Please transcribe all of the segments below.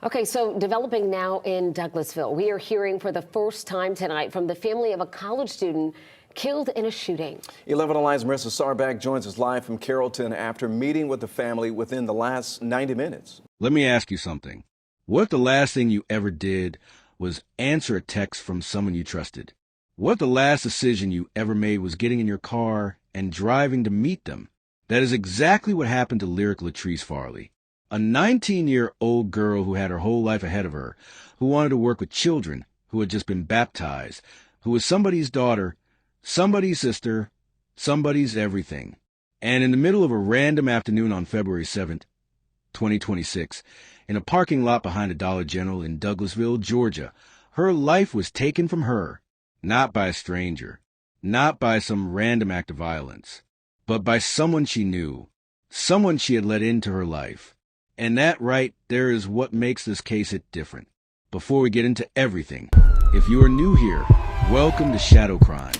Okay, so developing now in Douglasville, we are hearing for the first time tonight from the family of a college student killed in a shooting. 11 Alive's Marissa Sarback joins us live from Carrollton after meeting with the family within the last 90 minutes. Let me ask you something. What if the last thing you ever did was answer a text from someone you trusted? What if the last decision you ever made was getting in your car and driving to meet them? That is exactly what happened to lyric Latrice Farley, a 19-year-old girl who had her whole life ahead of her, who wanted to work with children, who had just been baptized, who was somebody's daughter, somebody's sister, somebody's everything. And in the middle of a random afternoon on February 7th, 2026, in a parking lot behind a Dollar General in Douglasville, Georgia, her life was taken from her, not by a stranger, not by some random act of violence, but by someone she knew, someone she had let into her life. And that right there is what makes this case hit different. Before we get into everything, if you are new here, welcome to Shadow Crime.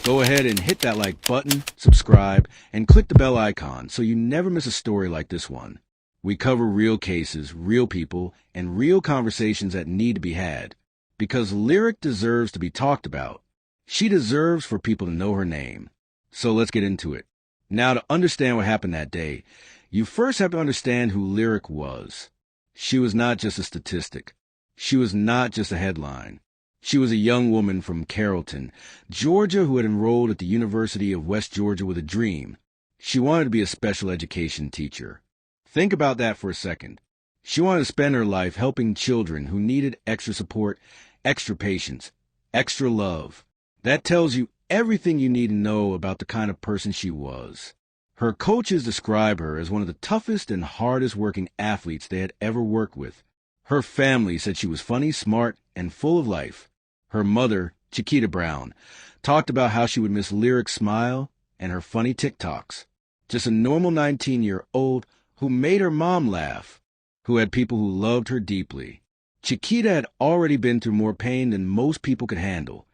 Go ahead and hit that like button, subscribe, and click the bell icon so you never miss a story like this one. We cover real cases, real people, and real conversations that need to be had. Because Lyric deserves to be talked about. She deserves for people to know her name. So let's get into it. Now, to understand what happened that day, you first have to understand who Lyric was. She was not just a statistic. She was not just a headline. She was a young woman from Carrollton, Georgia, who had enrolled at the University of West Georgia with a dream. She wanted to be a special education teacher. Think about that for a second. She wanted to spend her life helping children who needed extra support, extra patience, extra love. That tells you everything you need to know about the kind of person she was. Her coaches describe her as one of the toughest and hardest working athletes they had ever worked with. Her family said she was funny, smart, and full of life. Her mother, Chiquita Brown, talked about how she would miss Lyric's smile and her funny TikToks. Just a normal 19-year-old who made her mom laugh, who had people who loved her deeply. Chiquita had already been through more pain than most people could handle,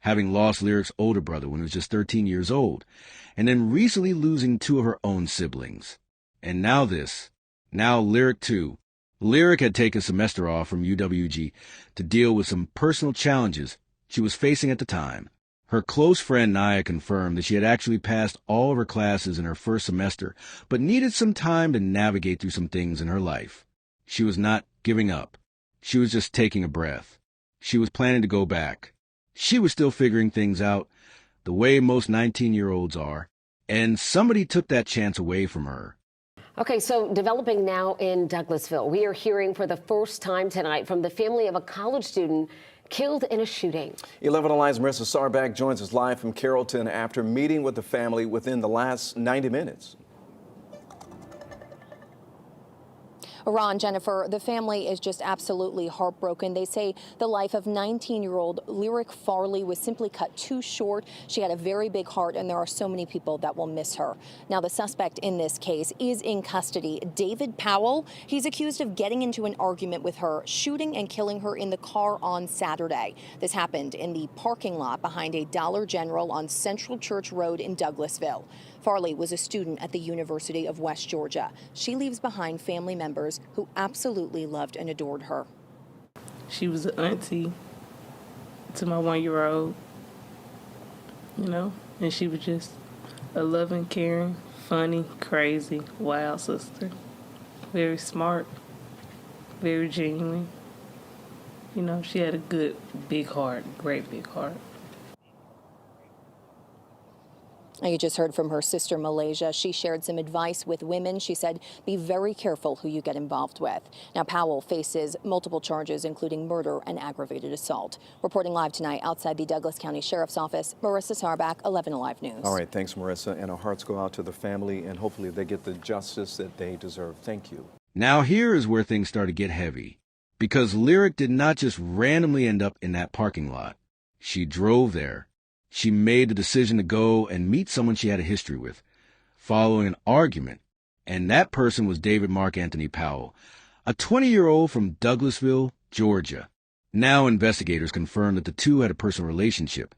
having lost Lyric's older brother when he was just 13 years old, and then recently losing two of her own siblings. And now this. Now Lyric too. Lyric had taken a semester off from UWG to deal with some personal challenges she was facing at the time. Her close friend Naya confirmed that she had actually passed all of her classes in her first semester, but needed some time to navigate through some things in her life. She was not giving up. She was just taking a breath. She was planning to go back. She was still figuring things out, the way most 19-year-olds are, and somebody took that chance away from her. Okay, so developing now in Douglasville, we are hearing for the first time tonight from the family of a college student killed in a shooting. 11 Alive's Marissa Sarback joins us live from Carrollton after meeting with the family within the last 90 minutes. Ron, Jennifer, the family is just absolutely heartbroken. They say the life of 19-year-old Lyric Farley was simply cut too short. She had a very big heart, and there are so many people that will miss her. Now, the suspect in this case is in custody, David Powell. He's accused of getting into an argument with her, shooting and killing her in the car on Saturday. This happened in the parking lot behind a Dollar General on Central Church Road in Douglasville. Farley was a student at the University of West Georgia. She leaves behind family members who absolutely loved and adored her. She was an auntie to my 1-year-old, and she was just a loving, caring, funny, crazy, wild sister. Very smart, very genuine. She had a good, big heart, great big heart. You just heard from her sister, Malaysia. She shared some advice with women. She said, be very careful who you get involved with. Now, Powell faces multiple charges, including murder and aggravated assault. Reporting live tonight outside the Douglas County Sheriff's Office, Marissa Sarback, 11 Alive News. All right, thanks, Marissa. And our hearts go out to the family, and hopefully they get the justice that they deserve. Thank you. Now here is where things start to get heavy. Because Lyric did not just randomly end up in that parking lot. She drove there. She made the decision to go and meet someone she had a history with, following an argument, and that person was David Marc Anthony Powell, a 20-year-old from Douglasville, Georgia. Now investigators confirm that the two had a personal relationship,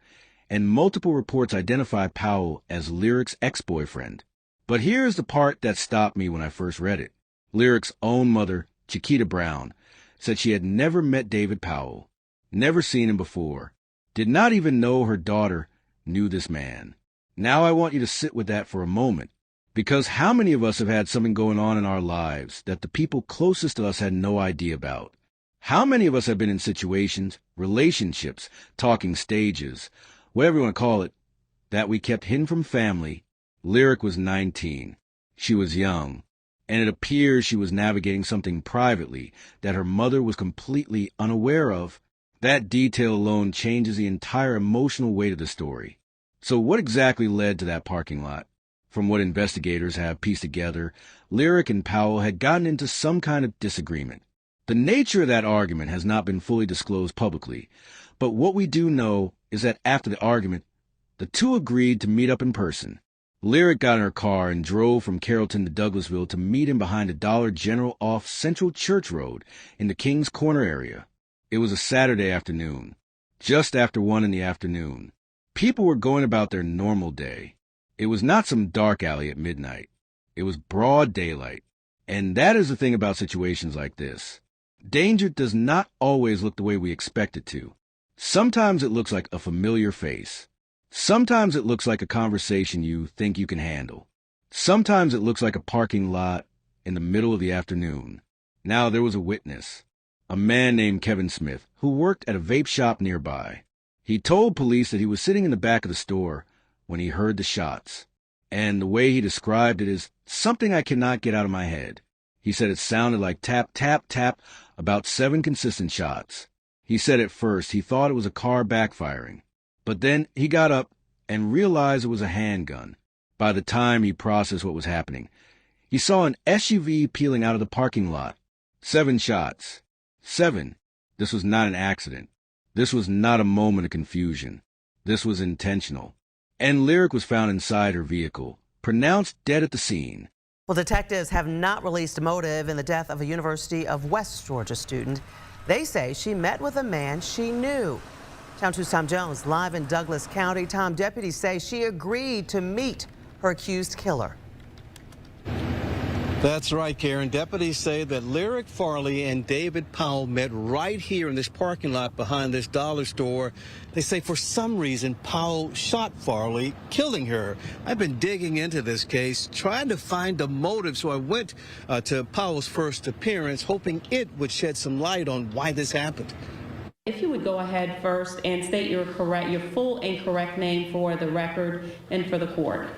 and multiple reports identify Powell as Lyric's ex-boyfriend. But here's the part that stopped me when I first read it. Lyric's own mother, Chiquita Brown, said she had never met David Powell, never seen him before, did not even know her daughter knew this man. Now I want you to sit with that for a moment, because how many of us have had something going on in our lives that the people closest to us had no idea about? How many of us have been in situations, relationships, talking stages, whatever you want to call it, that we kept hidden from family? Lyric was 19. She was young, and it appears she was navigating something privately that her mother was completely unaware of. That detail alone changes the entire emotional weight of the story. So what exactly led to that parking lot? From what investigators have pieced together, Lyric and Powell had gotten into some kind of disagreement. The nature of that argument has not been fully disclosed publicly, but what we do know is that after the argument, the two agreed to meet up in person. Lyric got in her car and drove from Carrollton to Douglasville to meet him behind a Dollar General off Central Church Road in the Kings Corner area. It was a Saturday afternoon, just after 1 p.m. People were going about their normal day. It was not some dark alley at midnight. It was broad daylight. And that is the thing about situations like this. Danger does not always look the way we expect it to. Sometimes it looks like a familiar face. Sometimes it looks like a conversation you think you can handle. Sometimes it looks like a parking lot in the middle of the afternoon. Now there was a witness, a man named Kevin Smith, who worked at a vape shop nearby. He told police that he was sitting in the back of the store when he heard the shots. And the way he described it is something I cannot get out of my head. He said it sounded like tap, tap, tap, about 7 consistent shots. He said at first he thought it was a car backfiring, but then he got up and realized it was a handgun. By the time he processed what was happening, he saw an SUV peeling out of the parking lot. 7 shots. 7. This was not an accident. This was not a moment of confusion. This was intentional. And Lyric was found inside her vehicle, pronounced dead at the scene. Well, detectives have not released a motive in the death of a University of West Georgia student. They say she met with a man she knew. Channel 2's Tom Jones live in Douglas County. Tom, deputies say she agreed to meet her accused killer. That's right, Karen. Deputies say that Latrice Farley and David Powell met right here in this parking lot behind this dollar store. They say for some reason Powell shot Farley, killing her. I've been digging into this case, trying to find a motive, so I went to Powell's first appearance, hoping it would shed some light on why this happened. If you would go ahead first and state your full and correct name for the record and for the court.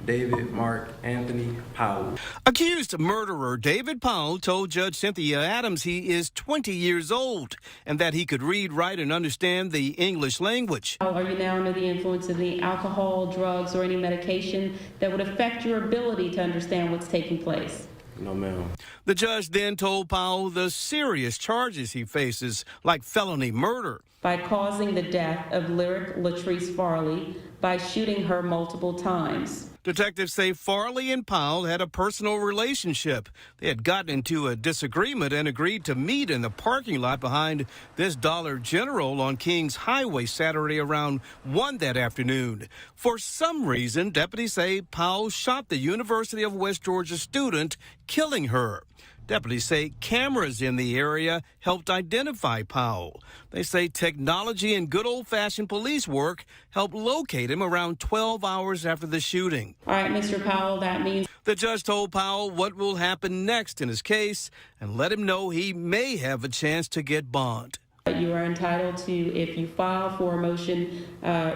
David Marc Anthony Powell. Accused murderer David Powell told Judge Cynthia Adams he is 20 years old and that he could read, write, and understand the English language. Are you now under the influence of the alcohol, drugs, or any medication that would affect your ability to understand what's taking place? No, ma'am. The judge then told Powell the serious charges he faces, like felony murder. By causing the death of Latrice Farley by shooting her multiple times. Detectives say Farley and Powell had a personal relationship. They had gotten into a disagreement and agreed to meet in the parking lot behind this Dollar General on Kings Highway Saturday around 1 that afternoon. For some reason, deputies say Powell shot the University of West Georgia student, killing her. Deputies say cameras in the area helped identify Powell. They say technology and good old-fashioned police work helped locate him around 12 hours after the shooting. All right, Mr. Powell, that means... The judge told Powell what will happen next in his case and let him know he may have a chance to get bond. You are entitled to, if you file for a motion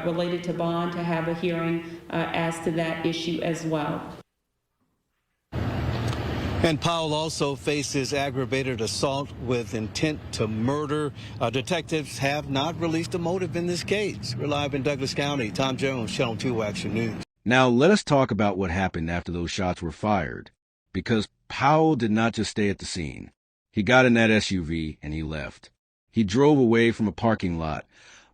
related to bond, to have a hearing as to that issue as well. And Powell also faces aggravated assault with intent to murder. Detectives have not released a motive in this case. We're live in Douglas County. Tom Jones, Channel 2 Action News. Now let us talk about what happened after those shots were fired, because Powell did not just stay at the scene. He got in that SUV and he left. He drove away from a parking lot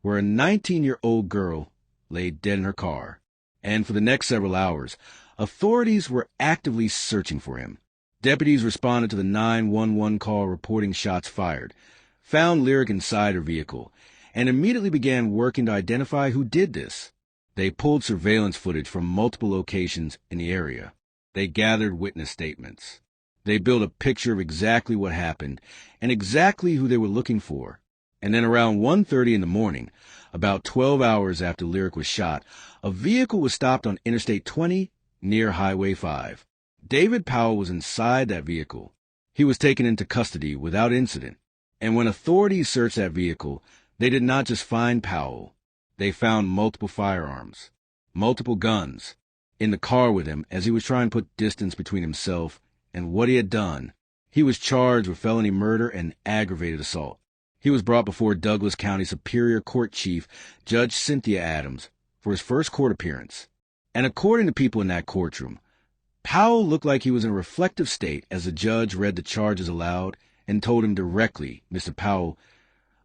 where a 19-year-old girl lay dead in her car. And for the next several hours, authorities were actively searching for him. Deputies responded to the 911 call reporting shots fired, found Lyric inside her vehicle, and immediately began working to identify who did this. They pulled surveillance footage from multiple locations in the area. They gathered witness statements. They built a picture of exactly what happened and exactly who they were looking for. And then around 1:30 in the morning, about 12 hours after Lyric was shot, a vehicle was stopped on Interstate 20 near Highway 5. David Powell was inside that vehicle. He was taken into custody without incident. And when authorities searched that vehicle, they did not just find Powell. They found multiple firearms, multiple guns, in the car with him as he was trying to put distance between himself and what he had done. He was charged with felony murder and aggravated assault. He was brought before Douglas County Superior Court Chief Judge Cynthia Adams for his first court appearance. And according to people in that courtroom, Powell looked like he was in a reflective state as the judge read the charges aloud and told him directly, "Mr. Powell,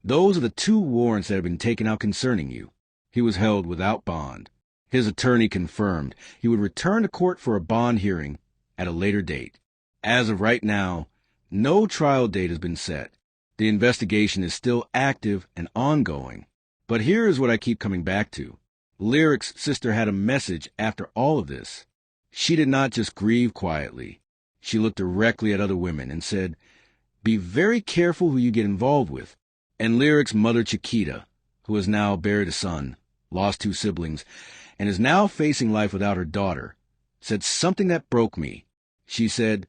those are the 2 warrants that have been taken out concerning you." He was held without bond. His attorney confirmed he would return to court for a bond hearing at a later date. As of right now, no trial date has been set. The investigation is still active and ongoing. But here is what I keep coming back to. Lyric's sister had a message after all of this. She did not just grieve quietly. She looked directly at other women and said, "Be very careful who you get involved with." And Lyric's mother, Chiquita, who has now buried a son, lost 2 siblings, and is now facing life without her daughter, said something that broke me. She said,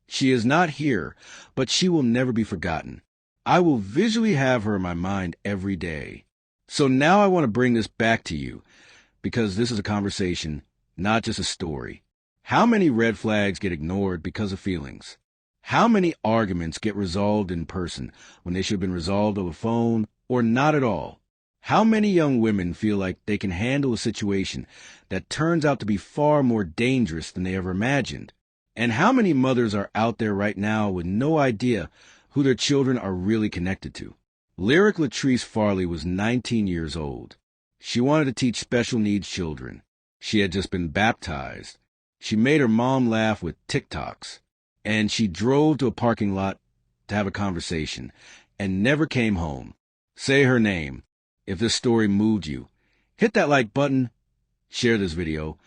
"She is not here, but she will never be forgotten. I will visually have her in my mind every day." So now I want to bring this back to you, because this is a conversation, not just a story. How many red flags get ignored because of feelings? How many arguments get resolved in person when they should have been resolved over phone or not at all? How many young women feel like they can handle a situation that turns out to be far more dangerous than they ever imagined? And how many mothers are out there right now with no idea who their children are really connected to? Lyric Latrice Farley was 19 years old. She wanted to teach special needs children. She had just been baptized. She made her mom laugh with TikToks. And she drove to a parking lot to have a conversation and never came home. Say her name. If this story moved you, hit that like button, share this video,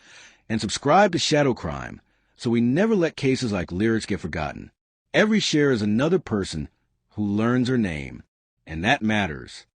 and subscribe to Shadow Crime so we never let cases like Lyrics get forgotten. Every share is another person who learns her name, and that matters.